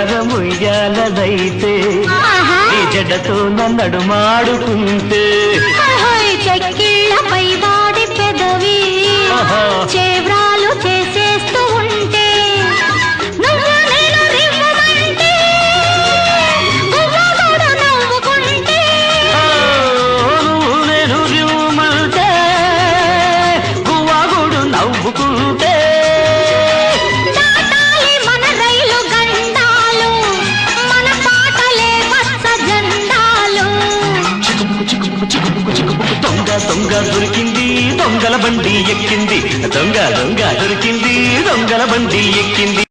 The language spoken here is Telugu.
బంగారం ఉయ్యాలదైతే నీ జడతో నడుమాడుకుంటే చెక్కిళ్ళపై వాడి పెదవి చేవ్రాలు చేసేస్తూ ఉంటే నువ్వు నేను రివ్వమంటే గువ్వ కూడా నవ్వుకుంటే నువ్వు నేను రివ్వమంటే గువ్వ కూడా నవ్వుకుంటే దాటాలి మన రైలు గండాలు మన పాటలే వత్స జెండాలు దొంగ దొంగ దొరికింది దొంగల బండి ఎక్కింది దొంగ దొంగ దొరికింది దొంగల బండి ఎక్కింది